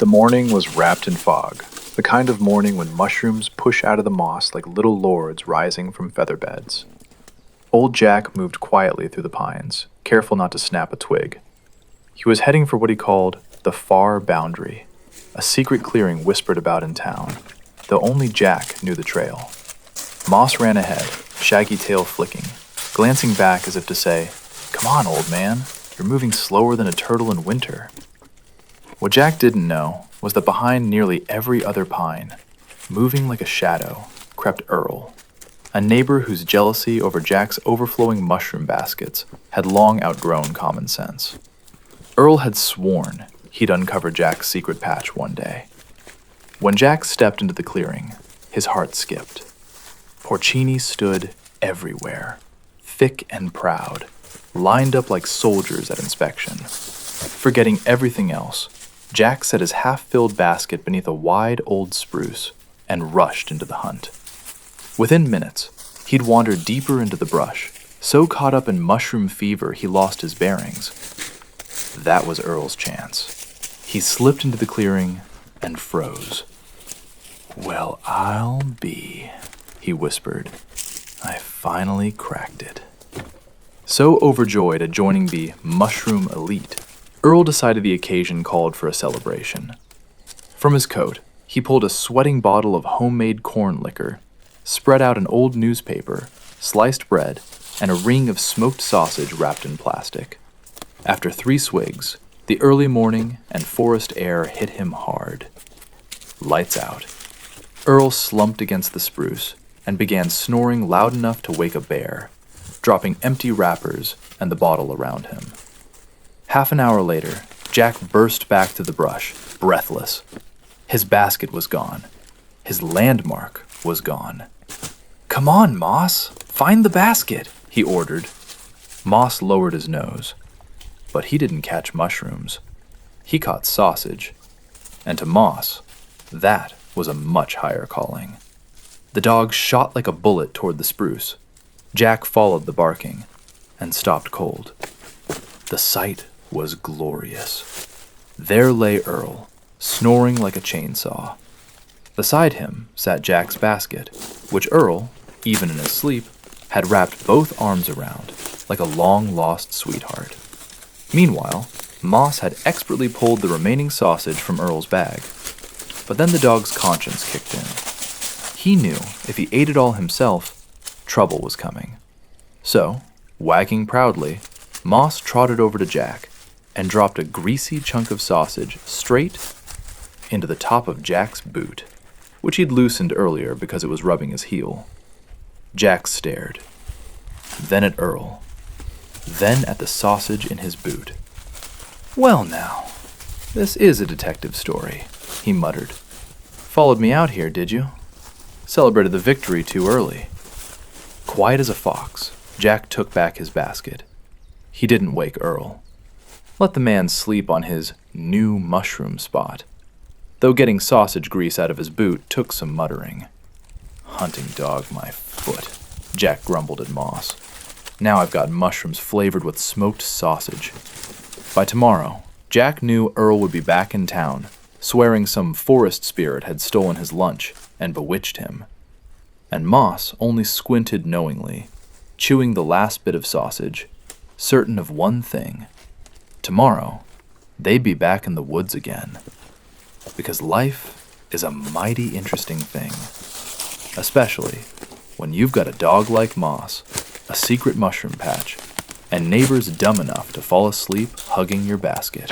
The morning was wrapped in fog, the kind of morning when mushrooms push out of the moss like little lords rising from feather beds. Old Jack moved quietly through the pines, careful not to snap a twig. He was heading for what he called the far boundary, a secret clearing whispered about in town, though only Jack knew the trail. Moss ran ahead, shaggy tail flicking, glancing back as if to say, "Come on, old man, you're moving slower than a turtle in winter." What Jack didn't know was that behind nearly every other pine, moving like a shadow, crept Earl, a neighbor whose jealousy over Jack's overflowing mushroom baskets had long outgrown common sense. Earl had sworn he'd uncover Jack's secret patch one day. When Jack stepped into the clearing, his heart skipped. Porcini stood everywhere, thick and proud, lined up like soldiers at inspection. Forgetting everything else, Jack set his half-filled basket beneath a wide old spruce and rushed into the hunt. Within minutes, he'd wandered deeper into the brush, so caught up in mushroom fever he lost his bearings. That was Earl's chance. He slipped into the clearing and froze. "Well, I'll be," he whispered. "I finally cracked it." So overjoyed at joining the mushroom elite, Earl decided the occasion called for a celebration. From his coat, he pulled a sweating bottle of homemade corn liquor, spread out an old newspaper, sliced bread, and a ring of smoked sausage wrapped in plastic. After 3 swigs, the early morning and forest air hit him hard. Lights out. Earl slumped against the spruce and began snoring loud enough to wake a bear, dropping empty wrappers and the bottle around him. Half an hour later, Jack burst back to the brush, breathless. His basket was gone. His landmark was gone. "Come on, Moss, find the basket," he ordered. Moss lowered his nose, but he didn't catch mushrooms. He caught sausage, and to Moss, that was a much higher calling. The dog shot like a bullet toward the spruce. Jack followed the barking and stopped cold. The sight was glorious. There lay Earl, snoring like a chainsaw. Beside him sat Jack's basket, which Earl, even in his sleep, had wrapped both arms around, like a long-lost sweetheart. Meanwhile, Moss had expertly pulled the remaining sausage from Earl's bag. But then the dog's conscience kicked in. He knew if he ate it all himself, trouble was coming. So, wagging proudly, Moss trotted over to Jack and dropped a greasy chunk of sausage straight into the top of Jack's boot, which he'd loosened earlier because it was rubbing his heel. Jack stared, then at Earl, then at the sausage in his boot. "Well now, this is a detective story," he muttered. "Followed me out here, did you? Celebrated the victory too early." Quiet as a fox, Jack took back his basket. He didn't wake Earl. Let the man sleep on his new mushroom spot, though getting sausage grease out of his boot took some muttering. "Hunting dog my foot," Jack grumbled at Moss. "Now I've got mushrooms flavored with smoked sausage." By tomorrow, Jack knew Earl would be back in town, swearing some forest spirit had stolen his lunch and bewitched him. And Moss only squinted knowingly, chewing the last bit of sausage, certain of one thing. Tomorrow, they'd be back in the woods again. Because life is a mighty interesting thing, especially when you've got a dog like Moss, a secret mushroom patch, and neighbors dumb enough to fall asleep hugging your basket.